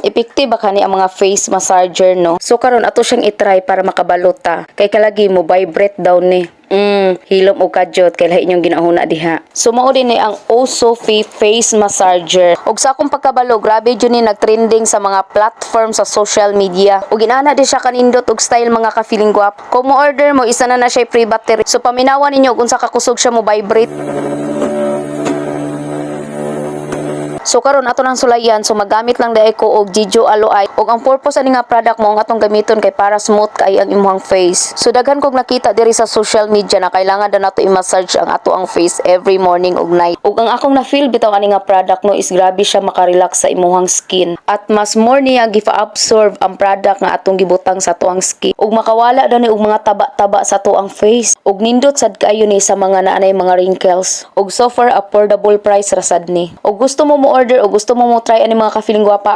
Epektiba ka ni ang mga face massager, no? So karon ato siyang itry para makabalot ta. Kay kalagi mo vibrate daw ni. Hilom o kadyot kay lahi inyong ginahuna diha. So mao din ni ang Osofi face massager. Og sa akong pagkabalo, grabe jud ni nagtrending sa mga platform sa social media. Og inana di siya kanindot og style mga ka-feeling guwap. Kung mo order mo, isa na siya free battery. So paminawan ninyo kung sa kakusog siya mo vibrate. So karon ato nang sulayan, so magamit lang dai ko og Jijo Aloe. Og ang purpose ani nga product mo ang atong gamiton kay para smooth kay ang imong face. So daghan kog nakita diri sa social media na kailangan daw nato i-massage ang ato ang face every morning ug night. Ug ang akong na-feel bitaw ani nga product no is grabe siya makarelax sa imong skin. At mas more niya gifa-absorb ang product nga atong gibutang sa tuang skin. Ug makawala daw ni og mga taba-taba sa tuang face. Ug nindot sad kayo ni sa mga naanay mga wrinkles. Ug so far affordable price ra sad ni. Ug gusto mo order o gusto mo try ani mga ka-feeling guwapa